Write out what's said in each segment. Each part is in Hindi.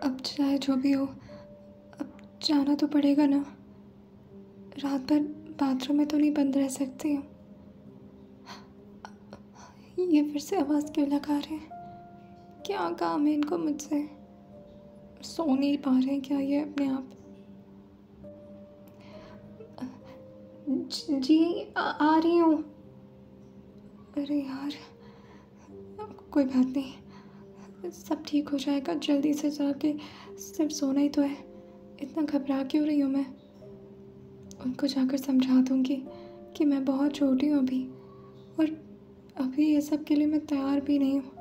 अब चाहे जो भी हो, अब जाना तो पड़ेगा ना। रात भर बाथरूम में तो नहीं बंद रह सकती हूँ। ये फिर से आवाज़ क्यों लगा रहे हैं? क्या काम है इनको मुझसे? सो नहीं पा रहे हैं क्या ये अपने आप? जी, आ रही हूँ। अरे यार, कोई बात नहीं, सब ठीक हो जाएगा। जल्दी से जाके सिर्फ सोना ही तो है। इतना घबरा क्यों रही हूँ मैं? उनको जाकर समझा दूँगी कि मैं बहुत छोटी हूँ अभी, और अभी ये सब के लिए मैं तैयार भी नहीं हूँ।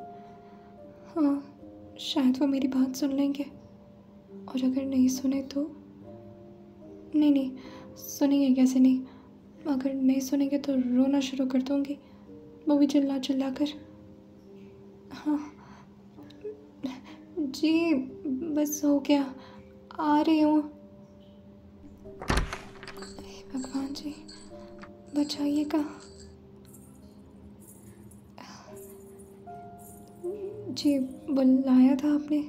हाँ, शायद वो मेरी बात सुन लेंगे, और अगर नहीं सुने तो? नहीं नहीं, सुनेंगे कैसे नहीं? अगर नहीं सुनेंगे तो रोना शुरू कर दूँगी, वो भी चिल्ला चिल्ला कर। हाँ जी, बस हो गया, आ रही हूँ। हे भगवान जी, बचाइएगा। जी, बुलाया था आपने?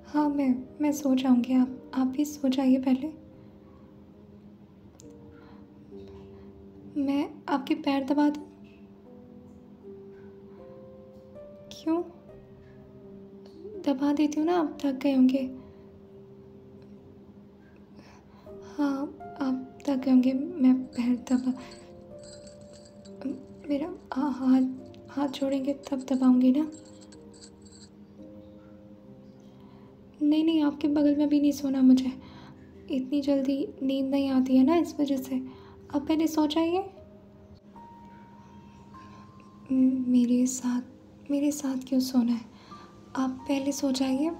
हाँ, मैं सो जाऊँगी, आप भी सो जाइए पहले। मैं आपके पैर दबा दूँ? क्यों? दबा देती हूँ ना, आप थक गए होंगे। हाँ, आप थक गए होंगे, मैं पैर दबा मेरा हाथ हाथ छोड़ेंगे तब दबाऊँगी ना? नहीं नहीं, आपके बगल में भी नहीं सोना मुझे। इतनी जल्दी नींद नहीं आती है ना, इस वजह से। आप पहले सो जाइए। मेरे साथ क्यों सोना है? आप पहले सो जाइए,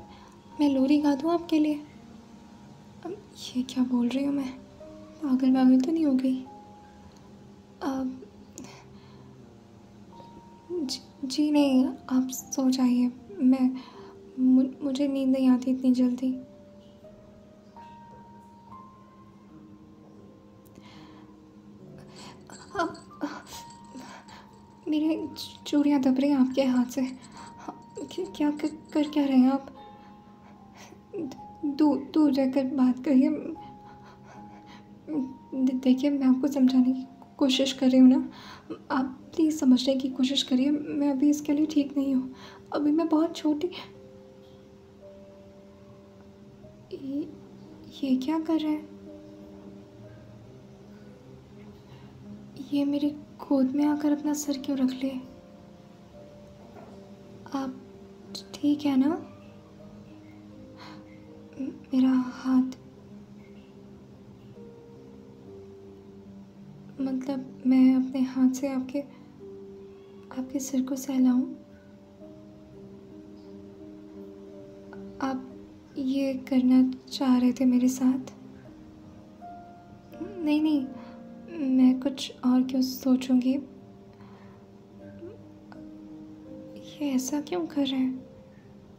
मैं लोरी गा दूँ आपके लिए? अब ये क्या बोल रही हूँ मैं? पागल वागल तो नहीं हो गई? अब जी नहीं, आप सो जाइए। मुझे नींद नहीं आती इतनी जल्दी। अब मेरी चूड़ियाँ दब रही हैं आपके हाथ से। क्या कर क्या रहे हैं आप? दूर दूर रहकर बात करिए। देखिए, मैं आपको समझाने की कोशिश कर रही हूँ ना। आप प्लीज़ समझने की कोशिश करिए। मैं अभी इसके लिए ठीक नहीं हूँ। अभी मैं बहुत छोटी। ये ये क्या कर रहे हैं? ये मेरी गोद में आकर अपना सर क्यों रख लिए? आप ठीक है ना? मेरा हाथ, मतलब मैं अपने हाथ से आपके आपके सिर को सहलाऊं? आप ये करना चाह रहे थे मेरे साथ? नहीं नहीं, मैं कुछ और क्यों सोचूंगी? ये ऐसा क्यों कर रहे हैं?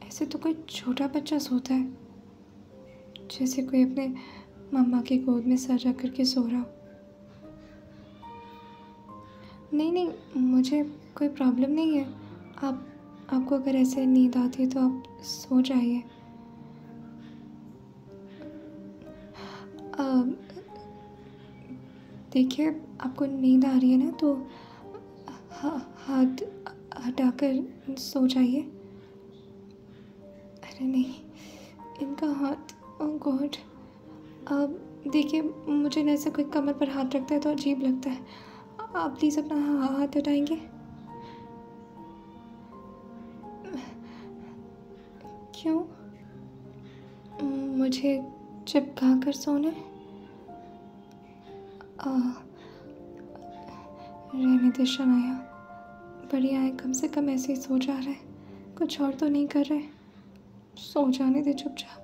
ऐसे तो कोई छोटा बच्चा सोता है, जैसे कोई अपने मम्मा की गोद में सर रख करके सो रहा हो। नहीं नहीं, मुझे कोई प्रॉब्लम नहीं है। आप आपको अगर ऐसे नींद आती है तो आप सो जाइए। अ, देखिए, आपको नींद आ रही है ना, तो हाथ हटाकर सो जाइए। अरे नहीं, इनका हाथ, ओह गॉड। अब देखिए, मुझे ना ऐसे कोई कमर पर हाथ रखता है तो अजीब लगता है। आप प्लीज़ अपना हाथ हटाएंगे? क्यों? मुझे चिपका कर सोना है? रहने दे शनाया, बढ़िया है, कम से कम ऐसे ही सो जा रहा है, कुछ और तो नहीं कर रहे। सो जाने दे चुपचाप।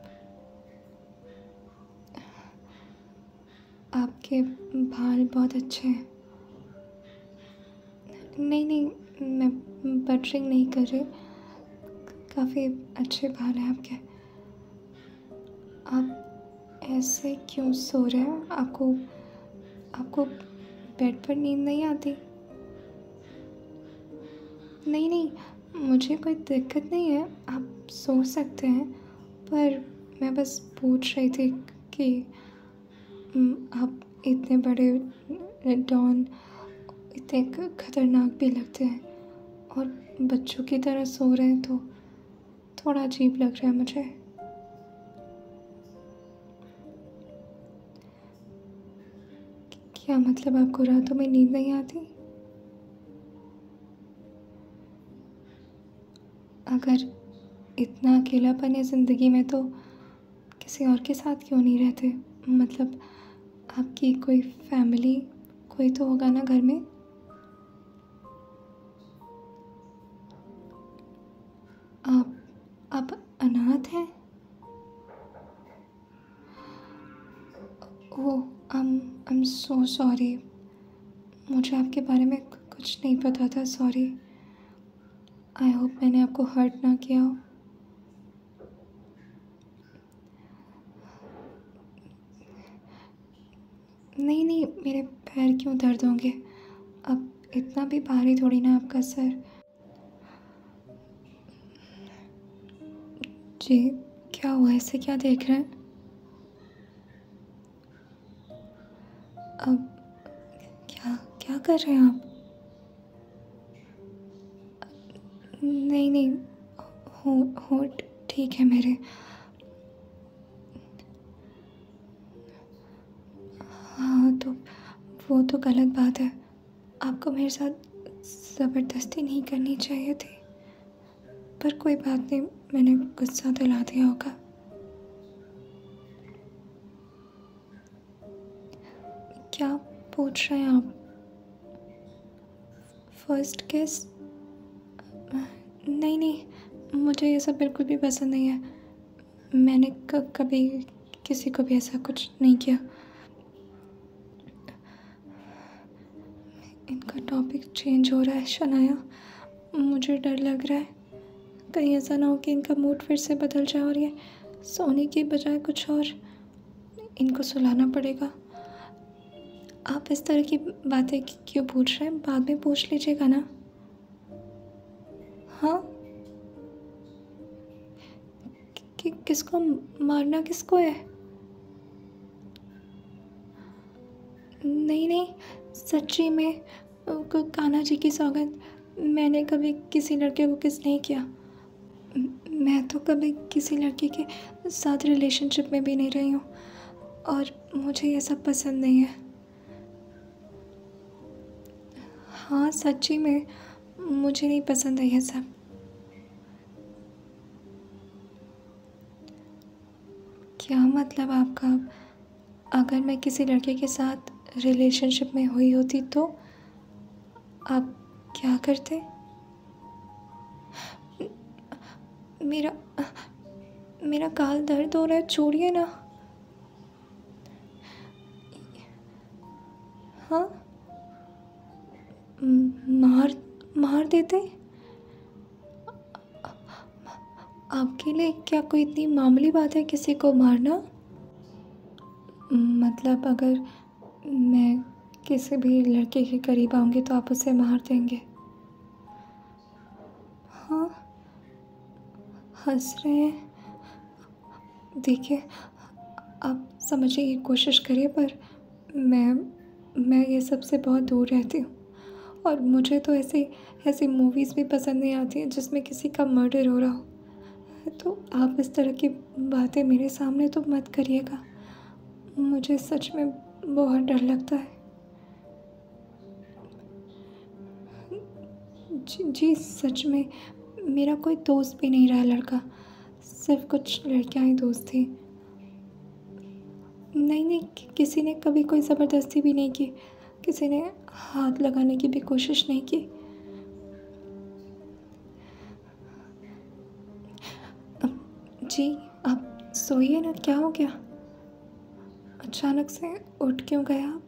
आपके बाल बहुत अच्छे हैं। नहीं नहीं, मैं बटरिंग नहीं कर रही, काफ़ी अच्छे बाल हैं आपके। आप ऐसे क्यों सो रहे हैं? आपको आपको बेड पर नींद नहीं आती? नहीं नहीं, मुझे कोई दिक्कत नहीं है, आप सो सकते हैं। पर मैं बस पूछ रही थी कि आप इतने बड़े डॉन इतने खतरनाक भी लगते हैं और बच्चों की तरह सो रहे हैं, तो थोड़ा अजीब लग रहा है मुझे। क्या मतलब, आपको रातों में नींद नहीं आती? अगर इतना अकेलापन है ज़िंदगी में तो किसी और के साथ क्यों नहीं रहते? मतलब आपकी कोई फैमिली, कोई तो होगा ना घर में? आप आप अनाथ हैं? ओह, आई एम सो सॉरी। मुझे आपके बारे में कुछ नहीं पता था, सॉरी। आई होप मैंने आपको हर्ट ना किया हो। नहीं नहीं, मेरे पैर क्यों दर्द होंगे? अब इतना भी भारी थोड़ी ना आपका सर। जी, क्या हुआ, ऐसे क्या देख रहे हैं? अब क्या क्या कर रहे हैं आप? नहीं नहीं, हो हो ठीक है मेरे। हाँ तो वो तो गलत बात है। आपको मेरे साथ ज़बरदस्ती नहीं करनी चाहिए थी। पर कोई बात नहीं, मैंने गुस्सा दिला दिया होगा। क्या पूछ रहे हैं आप? फर्स्ट किस? नहीं नहीं, मुझे ये सब बिल्कुल भी पसंद नहीं है। मैंने कभी किसी को भी ऐसा कुछ नहीं किया। इनका टॉपिक चेंज हो रहा है शनाया। मुझे डर लग रहा है, कहीं ऐसा ना हो कि इनका मूड फिर से बदल जाए और ये सोने की बजाय कुछ और। इनको सुलाना पड़ेगा। आप इस तरह की बातें क्यों पूछ रहे हैं? बाद में पूछ लीजिएगा ना। हाँ, किसको मारना किसको है? नहीं नहीं, सच्ची में कान्हा जी की सौगंध, मैंने कभी किसी लड़के को किस नहीं किया। मैं तो कभी किसी लड़के के साथ रिलेशनशिप में भी नहीं रही हूँ और मुझे ये सब पसंद नहीं है। हाँ सच्ची में, मुझे नहीं पसंद है ये सब। क्या मतलब आपका? अगर मैं किसी लड़के के साथ रिलेशनशिप में हुई होती तो आप क्या करते? मेरा मेरा गाल दर्द हो रहा है, छोड़िए ना। हाँ, मार मार देते? आपके लिए क्या कोई इतनी मामूली बात है किसी को मारना? मतलब अगर मैं किसी भी लड़के के करीब आऊँगी तो आप उसे मार देंगे? हाँ, हंस रहे हैं। देखिए, आप समझने की कोशिश करिए, पर मैं ये सब से बहुत दूर रहती हूँ और मुझे तो ऐसी ऐसी मूवीज़ भी पसंद नहीं आती हैं जिसमें किसी का मर्डर हो रहा हो। तो आप इस तरह की बातें मेरे सामने तो मत करिएगा। मुझे सच में बहुत डर लगता है। जी सच में, मेरा कोई दोस्त भी नहीं रहा लड़का, सिर्फ कुछ लड़कियां ही दोस्त थी। नहीं नहीं, किसी ने कभी कोई ज़बरदस्ती भी नहीं की, किसी ने हाथ लगाने की भी कोशिश नहीं की। जी, आप सोइए ना, क्या हो गया? अचानक से उठ क्यों गए आप?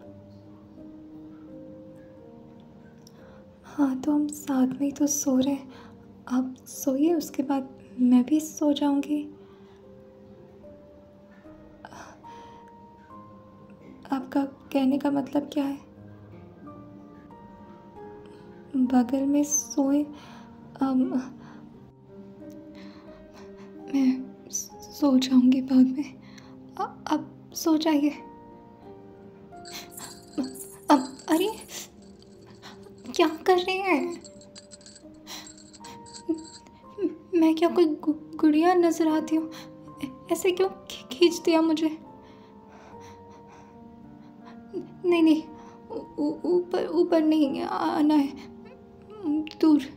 हाँ तो हम साथ में ही तो सो रहे हैं। आप सोइए, उसके बाद मैं भी सो जाऊंगी। आपका कहने का मतलब क्या है? बगल में सोए? अब मैं सो जाऊँगी बाद में। अब सो जाइए। अब अरे! क्या कर रहे हैं? मैं क्या कोई गुड़िया नज़र आती हूँ? ऐसे क्यों खींच दिया मुझे? नहीं, नहीं, ऊपर ऊपर नहीं आना है, दूर।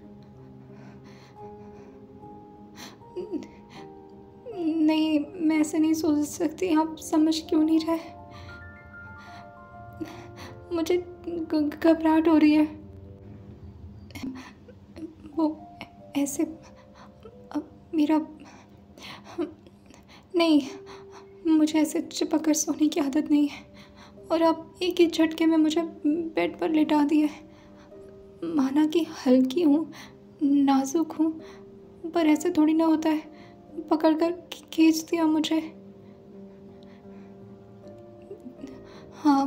नहीं, मैं ऐसे नहीं सो सकती, आप समझ क्यों नहीं रहे? मुझे घबराहट हो रही है। वो ऐसे मेरा नहीं, मुझे ऐसे चिपक कर सोने की आदत नहीं है और आप एक ही झटके में मुझे बेड पर लिटा दिए। माना कि हल्की हूँ, नाजुक हूँ, पर ऐसे थोड़ी ना होता है। पकड़ कर खींच दिया मुझे। हाँ,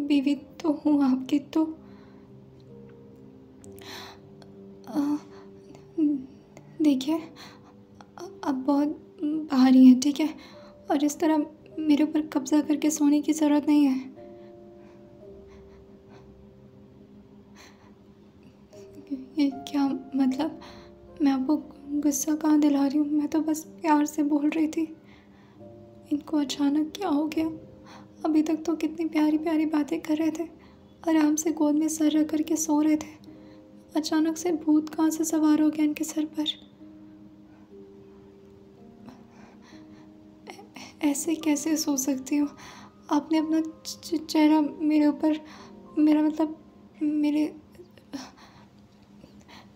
बीवी तो हूँ आपकी तो। देखिए, अब बहुत भारी है, ठीक है? और इस तरह मेरे ऊपर कब्जा करके सोने की ज़रूरत नहीं है। ये क्या मतलब? मैं आपको गुस्सा कहाँ दिला रही हूँ? मैं तो बस प्यार से बोल रही थी। इनको अचानक क्या हो गया? अभी तक तो कितनी प्यारी प्यारी बातें कर रहे थे, आराम से गोद में सर रख कर के सो रहे थे। अचानक से भूत कहाँ से सवार हो गया इनके सर पर? ऐसे कैसे सो सकती हूँ? आपने अपना चेहरा मेरे ऊपर, मेरा मतलब मेरे,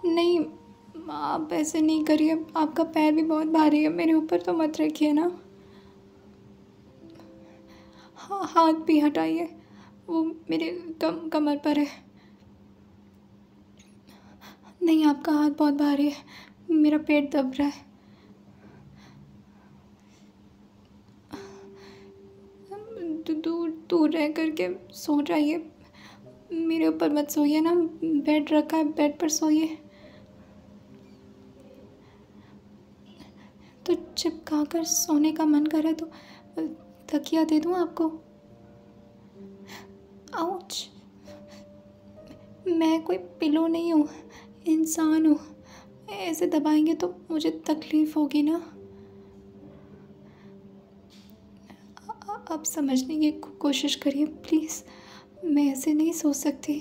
नहीं, आप ऐसे नहीं करिए। आपका पैर भी बहुत भारी है, मेरे ऊपर तो मत रखिए ना। हाँ, हाथ भी हटाइए, वो मेरे कमर पर है। नहीं, आपका हाथ बहुत भारी है, मेरा पेट दब रहा है। दूर दूर रह करके सो जाइए, मेरे ऊपर मत सोइए ना। बेड रखा है, बेड पर सोइए। तो चिपका कर सोने का मन करे तो तकिया दे दूँ आपको? आउच! मैं कोई पिलो नहीं हूँ, इंसान हूँ। ऐसे दबाएंगे तो मुझे तकलीफ़ होगी ना। आप समझने की कोशिश करिए प्लीज़। मैं ऐसे नहीं सो सकती।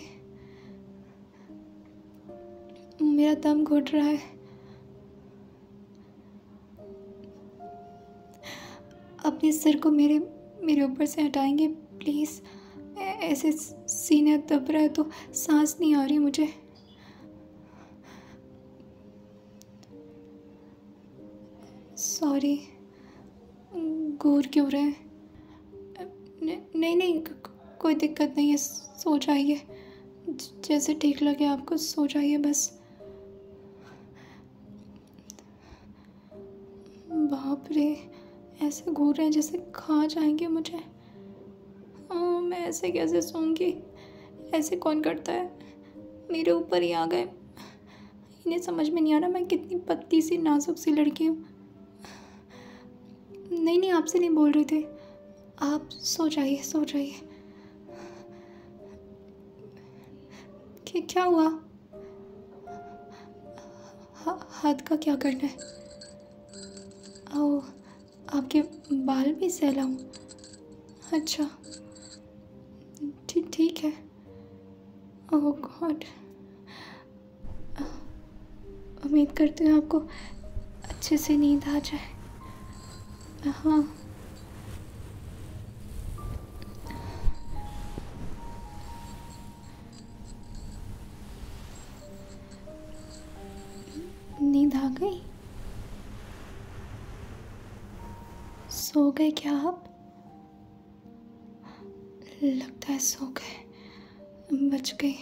मेरा दम घुट रहा है। अपने सिर को मेरे मेरे ऊपर से हटाएंगे प्लीज़? ऐसे सीने दब रहा है तो सांस नहीं आ रही मुझे। सॉरी, घूर क्यों रहे हैं? नहीं, नहीं, कोई दिक्कत नहीं है, सो जाइए। जैसे ठीक लगे आपको सो जाइए बस। बाप रे! ऐसे घूर रहे हैं जैसे खा जाएंगे मुझे। मैं ऐसे कैसे सोऊंगी? ऐसे कौन करता है? मेरे ऊपर ही आ गए। इन्हें समझ में नहीं आ रहा मैं कितनी पतली सी नाजुक सी लड़की हूँ। नहीं, नहीं, आपसे नहीं बोल रहे थे। आप सो जाइए, सो जाइए। क्या हुआ? हाथ का क्या करना है? ओह, आपके बाल भी सहलाऊं? अच्छा, ठीक है। ओह गॉड, उम्मीद करती हूँ आपको अच्छे से नींद आ जाए। हाँ, नींद आ गई? सो गए क्या आप? लगता है सो गए। बच गई।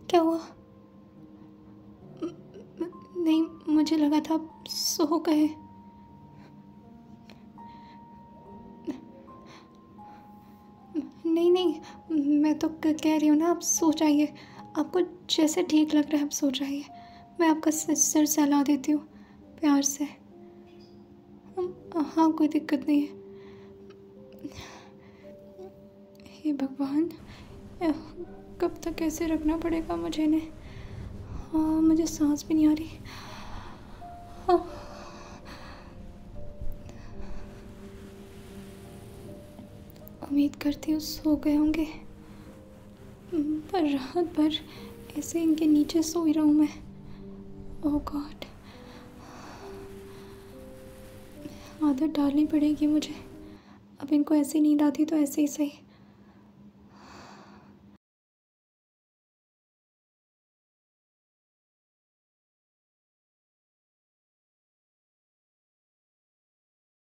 क्या हुआ? नहीं, मुझे लगा था आप सो गए। नहीं, नहीं, मैं तो कह रही हूँ ना आप सो जाइए। आपको जैसे ठीक लग रहा है आप सो जाइए। मैं आपका सिर सहला देती हूँ प्यार से। हाँ, कोई दिक्कत नहीं है। हे भगवान, अ, कब तक ऐसे रखना पड़ेगा मुझे इन्हें। हाँ, मुझे सांस भी नहीं आ रही। हाँ। उम्मीद करती हूँ सो गए होंगे, पर रात भर ऐसे इनके नीचे सोई रहूँ मैं। ओह गॉड, आदत डालनी पड़ेगी मुझे। अब इनको ऐसी नींद आती तो ऐसे ही सही।